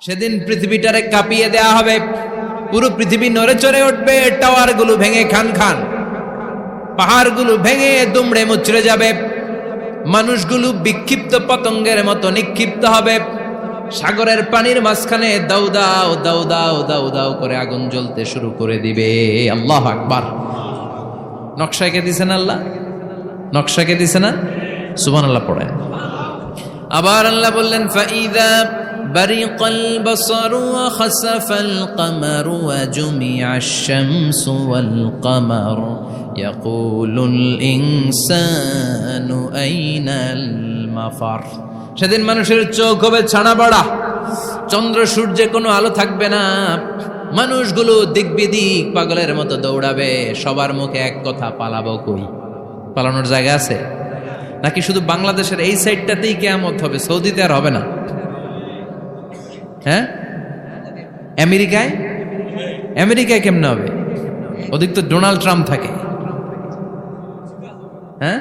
সেদিন পৃথিবীটারে কাঁপিয়ে দেয়া হবে, পুরো পৃথিবী নড়ে চড়ে উঠবে, টাওয়ারগুলো ভেঙে খান খান, পাহাড়গুলো ভেঙে দুমড়ে মুচড়ে যাবে, মানুষগুলো বিক্ষিপ্ত পতঙ্গের মতো নিক্ষিপ্ত হবে, সাগরের পানির মাঝখানে দাউ দাউ দাউ দাউ দাউ দাউ করে আগুন জ্বলতে শুরু করে দিবে। আল্লাহু আকবার। নকশা কে দিছেন আল্লাহ? নকশা কে দিছে না? সুবহানাল্লাহ পড়েন। আবার আল্লাহ বললেন ফাইদা বারিকাল বাসারু ওয়া খাসাফাল কামারু ওয়া জুমিআশ শামসু ওয়াল কামার ইয়াকুলুল ইনসানু আইনাল মাফার। সেদিন মানুষের চোখ হবে ছানা বড়া, চন্দ্র সূর্যে কোনো আলো থাকবে না, মানুষগুলো দিক বিদিক পাগলের মতো দৌড়াবে, সবার মুখে এক কথা, পালাবো কই? পালানোর জায়গা আছে নাকি শুধু বাংলাদেশের এই সাইডটাতেই কিয়ামত হবে? সৌদিতে আর হবে না? হ্যাঁ, আমেরিকায়? আমেরিকায় কেমনে হবে? ওদিক তো ডোনাল্ড ট্রাম্প থাকে। হ্যাঁ,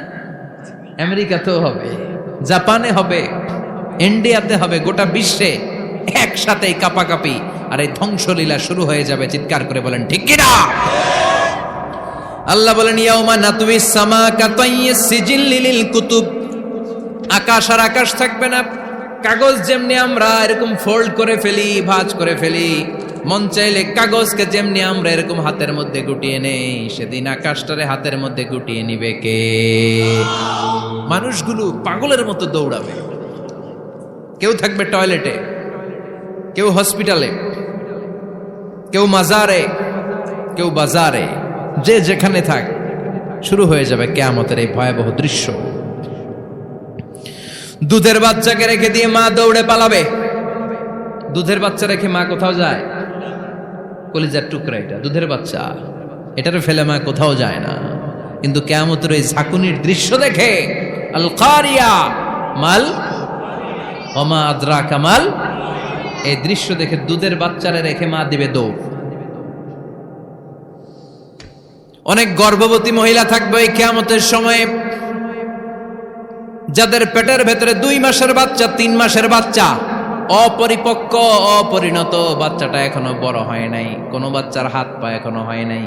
আমেরিকাতেও হবে, জাপানে হবে, ইন্ডিয়াতে হবে, গোটা বিশ্বে একসাথে কাপাকাপি আর এই ধ্বংসলীলা শুরু হয়ে যাবে। চিৎকার করে বলেন ঠিক কিনা? আল্লাহ বলেন ইয়াউমা নাতুইস সামা কাতাইয়িস সিজিল্লি লিল কুতুব। আকাশ আর আকাশ থাকবে না, কাগজ যেমনি আমরা এরকম ফোল্ড করে ফেলি, ভাঁজ করে ফেলি, মন চাইলে কাগজকে যেমনি আমরা এরকম হাতের মধ্যে গুটিয়ে নেই, সেদিন আকাশটারে হাতের মধ্যে গুটিয়ে নিবে কে? মানুষগুলো পাগলের মতো দৌড়াবে। কেউ থাকবে টয়লেটে, কেউ হসপিটালে, কেউ মাজারে, কেউ বাজারে, যে যেখানে থাক, শুরু হয়ে যাবে কিয়ামতের এই ভয়াবহ দৃশ্য। দুধের বাচ্চাকে রেখে দিয়ে মা দৌড়ে পালাবে। দুধের বাচ্চা রেখে মা কোথাও যায়? কলিজার টুকরা এটা, দুধের বাচ্চা, এটারে ফেলে মা কোথাও যায় না। কিন্তু কিয়ামতের এই ঝাঁকুনির দৃশ্য দেখে, আল কারিয়া মাল ওমা আদরাকা মাল, এই দৃশ্য দেখে দুধের বাচ্চারে রেখে মা দিবে দৌড়। অনেক গর্ভবতী মহিলা থাকবে এই কিয়ামতের সময়ে, যাদের পেটের ভেতরে 2 মাসের বাচ্চা, 3 মাসের বাচ্চা, অপরিপক্ক অপরিণত, বাচ্চাটা এখনো বড় হয় নাই, কোনো বাচ্চার হাত পা এখনো হয় নাই।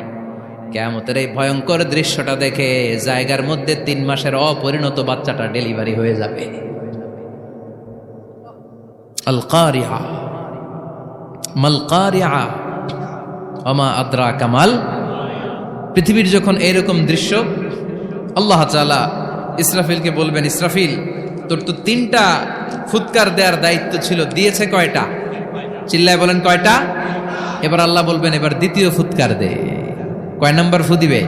কিয়ামতের এই ভয়ঙ্কর দৃশ্যটা দেখে জায়গার মধ্যে 3 মাসের অপরিণত বাচ্চাটা ডেলিভারি হয়ে যাবে। আল কারিয়া মাল কারিয়া ওমা আদরাকা মাল। পৃথিবীর যখন এরকম দৃশ্য, আল্লাহ তাআলা ইসরাফিলকে বলবেন, ইসরাফিল তোর তো 3টা ফুৎকার দেওয়ার দায়িত্ব ছিল, দিয়েছে কয়টা? চিল্লায় বলেন কয়টা? এবার আল্লাহ বলবেন এবার দ্বিতীয় ফুৎকার দে। কয় নাম্বার ফু দিবে?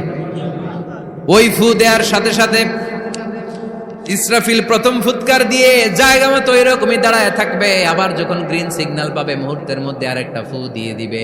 ওই ফু দেওয়ার সাথে সাথে ইসরাফিল প্রথম ফুৎকার দিয়ে জায়গা মতো এরকমই দাঁড়ায় থাকবে, আবার যখন গ্রিন সিগন্যাল পাবে মুহূর্তের মধ্যে আরেকটা ফু দিয়ে দিবে।